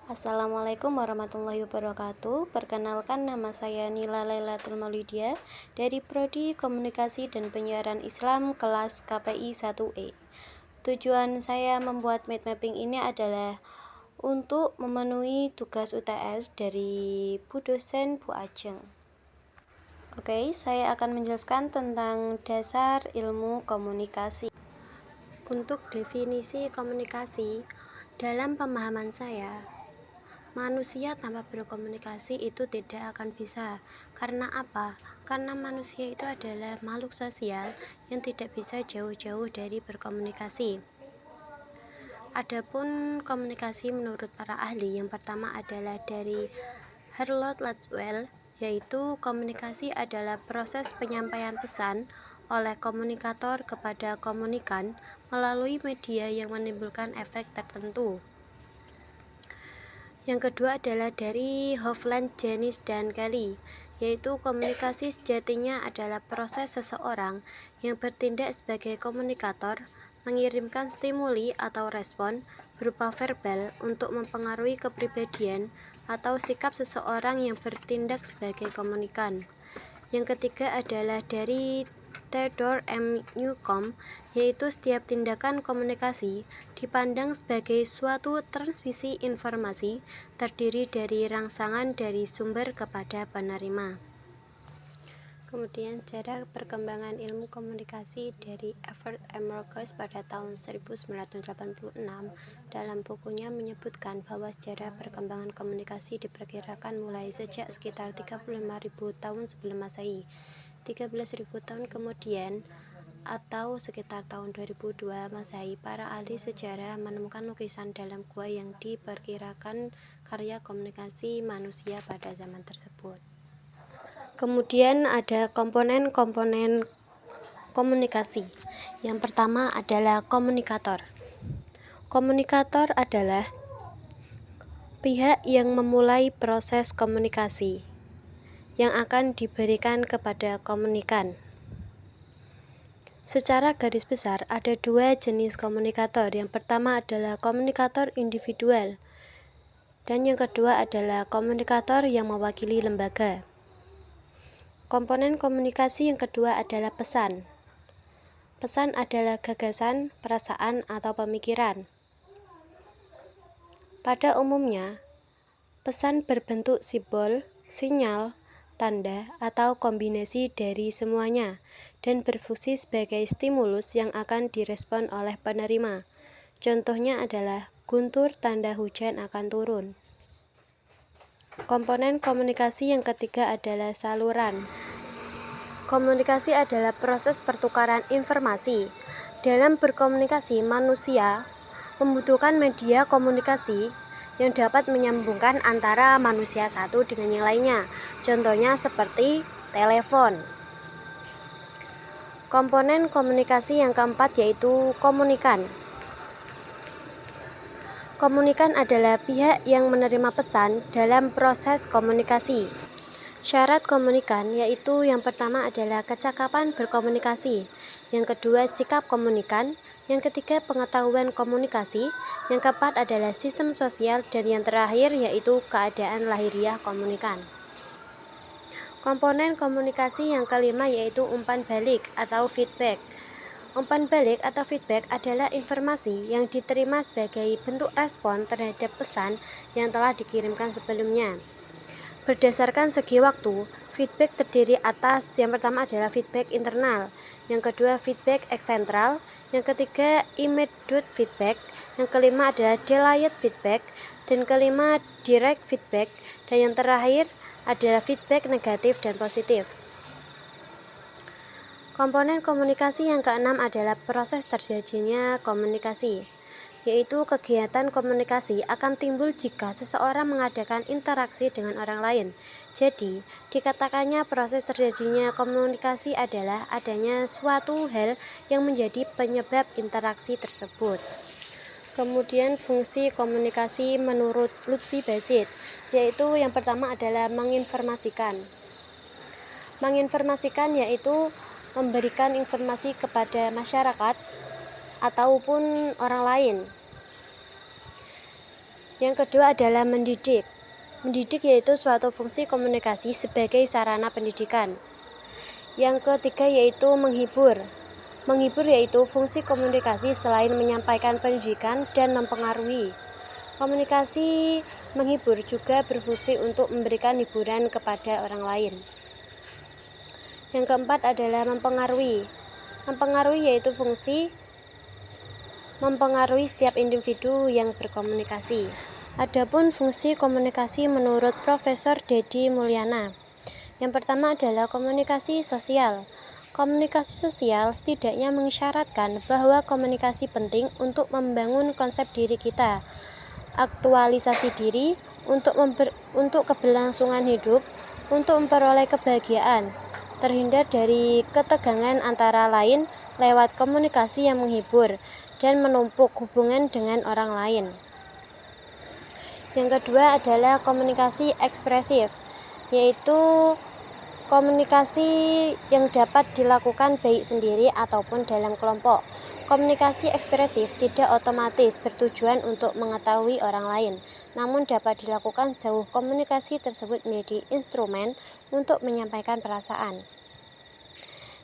Assalamualaikum warahmatullahi wabarakatuh. Perkenalkan, nama saya Nila Lailatul Maulidia dari Prodi Komunikasi dan Penyiaran Islam kelas KPI 1E. Tujuan saya membuat mind mapping ini adalah untuk memenuhi tugas UTS dari Bu dosen Bu Ajeng. Oke, saya akan menjelaskan tentang dasar ilmu komunikasi. Untuk definisi komunikasi, dalam pemahaman saya, manusia tanpa berkomunikasi itu tidak akan bisa. Karena apa? Karena manusia itu adalah makhluk sosial yang tidak bisa jauh-jauh dari berkomunikasi. Adapun komunikasi menurut para ahli, yang pertama adalah dari Harold Laswell, yaitu komunikasi adalah proses penyampaian pesan oleh komunikator kepada komunikan melalui media yang menimbulkan efek tertentu. Yang kedua adalah dari Hovland, Janis, dan Kelly, yaitu komunikasi sejatinya adalah proses seseorang yang bertindak sebagai komunikator mengirimkan stimuli atau respon berupa verbal untuk mempengaruhi kepribadian atau sikap seseorang yang bertindak sebagai komunikan. Yang ketiga adalah dari Theodore M. Newcomb, yaitu setiap tindakan komunikasi dipandang sebagai suatu transmisi informasi terdiri dari rangsangan dari sumber kepada penerima. Kemudian cara perkembangan ilmu komunikasi dari Everett M. Rogers pada tahun 1986 dalam bukunya menyebutkan bahwa sejarah perkembangan komunikasi diperkirakan mulai sejak sekitar 35.000 tahun sebelum Masehi. 13.000 tahun kemudian atau sekitar tahun 2002 Masehi, para ahli sejarah menemukan lukisan dalam gua yang diperkirakan karya komunikasi manusia pada zaman tersebut. Kemudian ada komponen-komponen komunikasi. Yang pertama adalah komunikator. Komunikator adalah pihak yang memulai proses komunikasi yang akan diberikan kepada komunikan. Secara garis besar ada dua jenis komunikator. Yang pertama adalah komunikator individual dan yang kedua adalah komunikator yang mewakili lembaga. Komponen komunikasi yang kedua adalah pesan. Pesan adalah gagasan, perasaan, atau pemikiran. Pada umumnya, pesan berbentuk simbol, sinyal, tanda, atau kombinasi dari semuanya dan berfungsi sebagai stimulus yang akan direspon oleh penerima. Contohnya adalah guntur tanda hujan akan turun. Komponen komunikasi yang ketiga adalah saluran. Komunikasi adalah proses pertukaran informasi. Dalam berkomunikasi, manusia membutuhkan media komunikasi yang dapat menyambungkan antara manusia satu dengan yang lainnya. Contohnya seperti telepon. Komponen komunikasi yang keempat yaitu komunikan. Komunikan adalah pihak yang menerima pesan dalam proses komunikasi. Syarat komunikan yaitu yang pertama adalah kecakapan berkomunikasi, yang kedua sikap komunikan, yang ketiga pengetahuan komunikasi, yang keempat adalah sistem sosial, dan yang terakhir yaitu keadaan lahiriah komunikan. Komponen komunikasi yang kelima yaitu umpan balik atau feedback. Umpan balik atau feedback adalah informasi yang diterima sebagai bentuk respon terhadap pesan yang telah dikirimkan sebelumnya. Berdasarkan segi waktu, feedback terdiri atas yang pertama adalah feedback internal, yang kedua feedback eksentral, yang ketiga immediate feedback, yang kelima adalah delayed feedback, dan kelima direct feedback, dan yang terakhir adalah feedback negatif dan positif. Komponen komunikasi yang keenam adalah proses terjadinya komunikasi, yaitu kegiatan komunikasi akan timbul jika seseorang mengadakan interaksi dengan orang lain. Jadi, dikatakannya proses terjadinya komunikasi adalah adanya suatu hal yang menjadi penyebab interaksi tersebut. Kemudian fungsi komunikasi menurut Lutfi Basit, yaitu yang pertama adalah menginformasikan. Menginformasikan yaitu memberikan informasi kepada masyarakat ataupun orang lain. Yang kedua adalah mendidik. Mendidik yaitu suatu fungsi komunikasi sebagai sarana pendidikan. Yang ketiga yaitu menghibur. Menghibur yaitu fungsi komunikasi selain menyampaikan pendidikan dan mempengaruhi. Komunikasi menghibur juga berfungsi untuk memberikan hiburan kepada orang lain. Yang keempat adalah mempengaruhi. Mempengaruhi yaitu fungsi mempengaruhi setiap individu yang berkomunikasi. Adapun fungsi komunikasi menurut Profesor Dedi Mulyana. Yang pertama adalah komunikasi sosial. Komunikasi sosial setidaknya mengisyaratkan bahwa komunikasi penting untuk membangun konsep diri kita, aktualisasi diri, untuk keberlangsungan hidup, untuk memperoleh kebahagiaan, terhindar dari ketegangan antara lain lewat komunikasi yang menghibur dan menumpuk hubungan dengan orang lain. Yang kedua adalah komunikasi ekspresif, yaitu komunikasi yang dapat dilakukan baik sendiri ataupun dalam kelompok. Komunikasi ekspresif tidak otomatis bertujuan untuk mengetahui orang lain, namun dapat dilakukan jauh komunikasi tersebut menjadi instrumen untuk menyampaikan perasaan.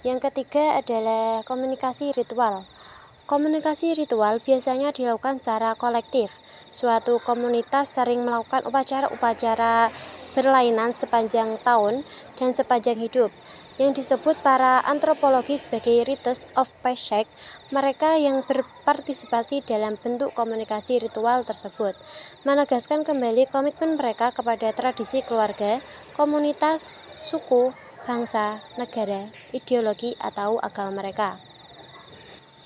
Yang ketiga adalah komunikasi ritual. Komunikasi ritual biasanya dilakukan secara kolektif. Suatu komunitas sering melakukan upacara-upacara berlainan sepanjang tahun dan sepanjang hidup, yang disebut para antropologi sebagai rites of passage. Mereka yang berpartisipasi dalam bentuk komunikasi ritual tersebut menegaskan kembali komitmen mereka kepada tradisi keluarga, komunitas, suku, bangsa, negara, ideologi, atau agama mereka.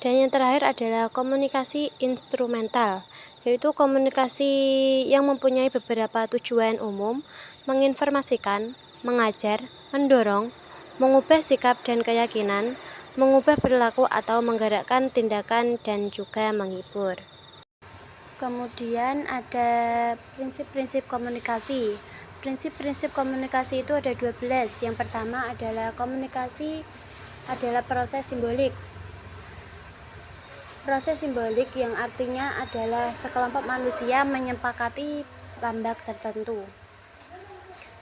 Dan yang terakhir adalah komunikasi instrumental, yaitu komunikasi yang mempunyai beberapa tujuan umum: menginformasikan, mengajar, mendorong, mengubah sikap dan keyakinan, mengubah perilaku atau menggerakkan tindakan, dan juga menghibur. Kemudian ada prinsip-prinsip komunikasi. Prinsip-prinsip komunikasi itu ada 12. Yang pertama adalah komunikasi adalah proses simbolik. Proses simbolik yang artinya adalah sekelompok manusia menyepakati lambang tertentu.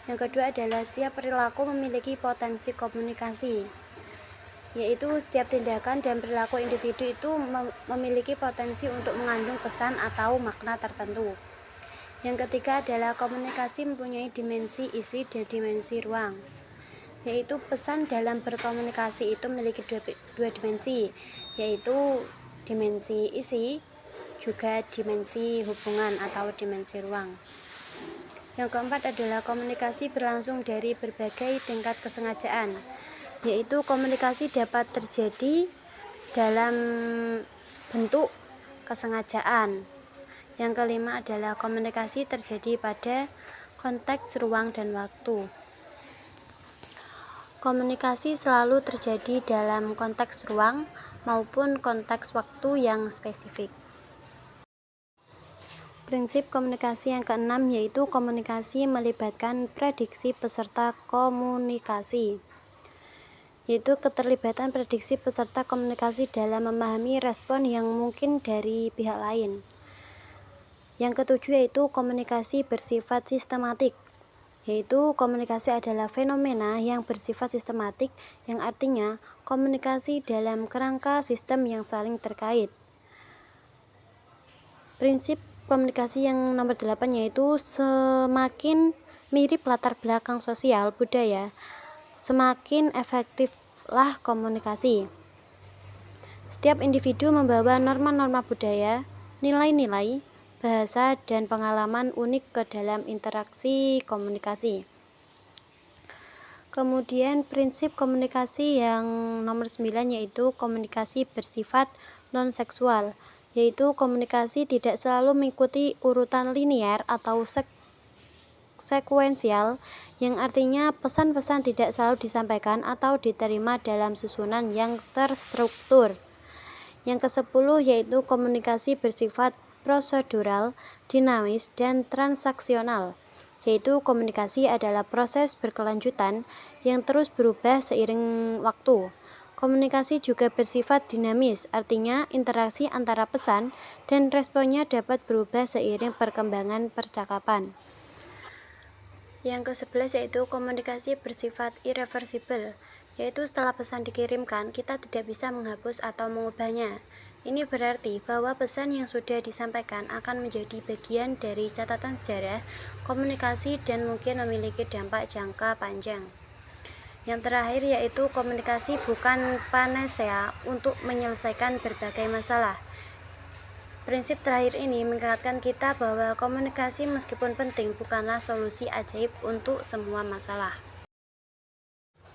Yang kedua adalah setiap perilaku memiliki potensi komunikasi, yaitu setiap tindakan dan perilaku individu itu memiliki potensi untuk mengandung pesan atau makna tertentu. Yang ketiga adalah komunikasi mempunyai dimensi isi dan dimensi ruang, yaitu pesan dalam berkomunikasi itu memiliki dua dimensi, yaitu dimensi isi, juga dimensi hubungan atau dimensi ruang. Yang keempat adalah komunikasi berlangsung dari berbagai tingkat kesengajaan, yaitu komunikasi dapat terjadi dalam bentuk kesengajaan. Yang kelima adalah komunikasi terjadi pada konteks ruang dan waktu. Komunikasi selalu terjadi dalam konteks ruang maupun konteks waktu yang spesifik. Prinsip komunikasi yang keenam yaitu komunikasi melibatkan prediksi peserta komunikasi, yaitu keterlibatan prediksi peserta komunikasi dalam memahami respon yang mungkin dari pihak lain. Yang ketujuh yaitu komunikasi bersifat sistematik, yaitu komunikasi adalah fenomena yang bersifat sistematik, yang artinya komunikasi dalam kerangka sistem yang saling terkait. Prinsip komunikasi yang nomor 8 yaitu semakin mirip latar belakang sosial budaya, semakin efektiflah komunikasi. Setiap individu membawa norma-norma budaya, nilai-nilai, bahasa, dan pengalaman unik ke dalam interaksi komunikasi. Kemudian prinsip komunikasi yang nomor 9 yaitu komunikasi bersifat non-seksual, yaitu komunikasi tidak selalu mengikuti urutan linear atau sekuensial, yang artinya pesan-pesan tidak selalu disampaikan atau diterima dalam susunan yang terstruktur. Yang ke-10 yaitu komunikasi bersifat prosedural, dinamis, dan transaksional, yaitu komunikasi adalah proses berkelanjutan yang terus berubah seiring waktu. Komunikasi juga bersifat dinamis, artinya interaksi antara pesan dan responnya dapat berubah seiring perkembangan percakapan. Yang ke-11 yaitu komunikasi bersifat irreversible, yaitu setelah pesan dikirimkan, kita tidak bisa menghapus atau mengubahnya. Ini berarti bahwa pesan yang sudah disampaikan akan menjadi bagian dari catatan sejarah komunikasi dan mungkin memiliki dampak jangka panjang. Yang terakhir yaitu komunikasi bukan panacea untuk menyelesaikan berbagai masalah. Prinsip terakhir ini mengingatkan kita bahwa komunikasi meskipun penting bukanlah solusi ajaib untuk semua masalah.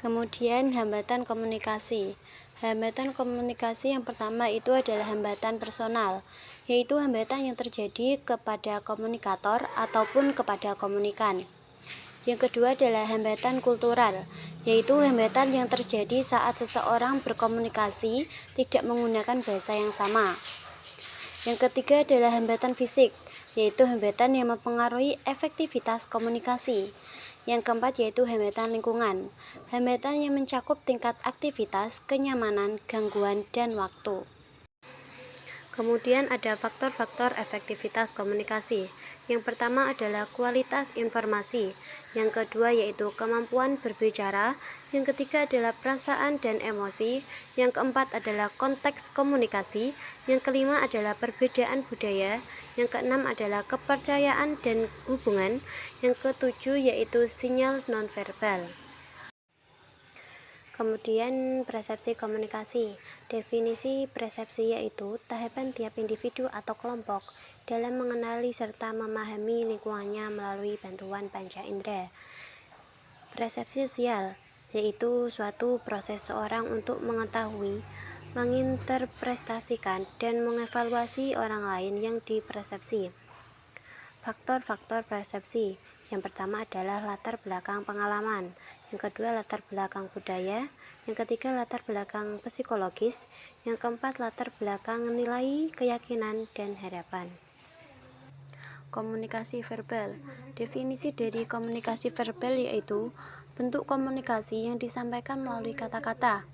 Kemudian hambatan komunikasi. Hambatan komunikasi yang pertama itu adalah hambatan personal, yaitu hambatan yang terjadi kepada komunikator ataupun kepada komunikan. Yang kedua adalah hambatan kultural, yaitu hambatan yang terjadi saat seseorang berkomunikasi tidak menggunakan bahasa yang sama. Yang ketiga adalah hambatan fisik, yaitu hambatan yang mempengaruhi efektivitas komunikasi. Yang keempat yaitu hambatan lingkungan, hambatan yang mencakup tingkat aktivitas, kenyamanan, gangguan, dan waktu. Kemudian ada faktor-faktor efektivitas komunikasi. Yang pertama adalah kualitas informasi. Yang kedua yaitu kemampuan berbicara. Yang ketiga adalah perasaan dan emosi. Yang keempat adalah konteks komunikasi. Yang kelima adalah perbedaan budaya. Yang keenam adalah kepercayaan dan hubungan. Yang ketujuh yaitu sinyal nonverbal. Kemudian persepsi komunikasi. Definisi persepsi yaitu tahapan tiap individu atau kelompok dalam mengenali serta memahami lingkungannya melalui bantuan panca indera. Persepsi sosial yaitu suatu proses seorang untuk mengetahui, menginterpretasikan, dan mengevaluasi orang lain yang dipersepsi. Faktor-faktor persepsi. Yang pertama adalah latar belakang pengalaman, yang kedua latar belakang budaya, yang ketiga latar belakang psikologis, yang keempat latar belakang nilai, keyakinan, dan harapan. Komunikasi verbal. Definisi dari komunikasi verbal yaitu bentuk komunikasi yang disampaikan melalui kata-kata.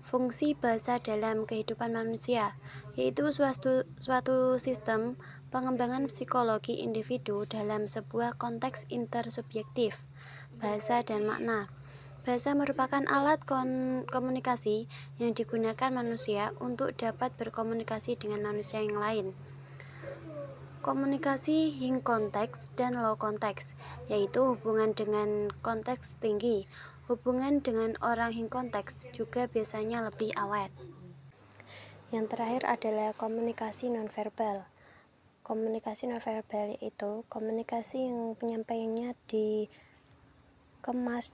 Fungsi bahasa dalam kehidupan manusia, yaitu suatu sistem pengembangan psikologi individu dalam sebuah konteks intersubjektif, bahasa dan makna. Bahasa merupakan alat komunikasi yang digunakan manusia untuk dapat berkomunikasi dengan manusia yang lain. Komunikasi high konteks dan low konteks, yaitu hubungan dengan konteks tinggi. Hubungan dengan orang high konteks juga biasanya lebih awet. Yang terakhir adalah komunikasi nonverbal. Komunikasi nonverbal yaitu komunikasi yang penyampaiannya dikemas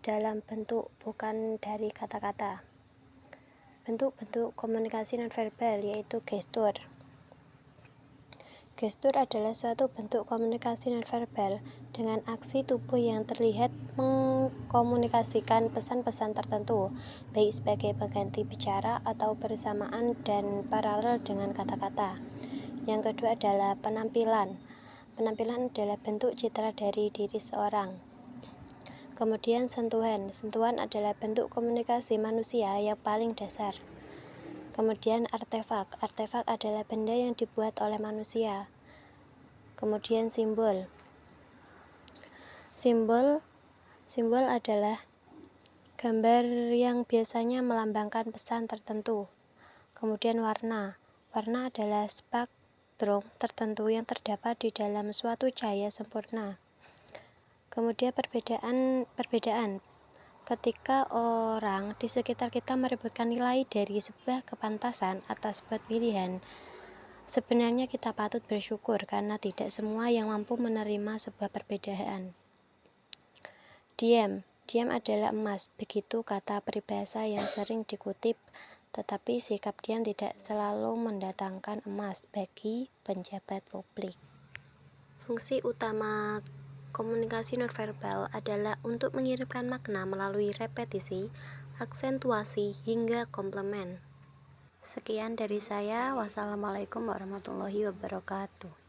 dalam bentuk bukan dari kata-kata. Bentuk-bentuk komunikasi nonverbal yaitu gestur. Gestur adalah suatu bentuk komunikasi nonverbal dengan aksi tubuh yang terlihat mengkomunikasikan pesan-pesan tertentu, baik sebagai pengganti bicara atau bersamaan dan paralel dengan kata-kata. Yang kedua adalah penampilan. Penampilan adalah bentuk citra dari diri seorang. Kemudian sentuhan. Sentuhan adalah bentuk komunikasi manusia yang paling dasar. Kemudian artefak. Artefak adalah benda yang dibuat oleh manusia. Kemudian simbol. Simbol adalah gambar yang biasanya melambangkan pesan tertentu. Kemudian warna. Warna adalah spektrum tertentu yang terdapat di dalam suatu cahaya sempurna. Kemudian perbedaan. Ketika orang di sekitar kita merebutkan nilai dari sebuah kepantasan atas sebuah pilihan, sebenarnya kita patut bersyukur karena tidak semua yang mampu menerima sebuah perbedaan. Diam adalah emas, begitu kata peribahasa yang sering dikutip, tetapi sikap diam tidak selalu mendatangkan emas bagi penjabat publik. Fungsi utama komunikasi nonverbal adalah untuk mengirimkan makna melalui repetisi, aksentuasi, hingga komplement. Sekian dari saya. Wassalamualaikum warahmatullahi wabarakatuh.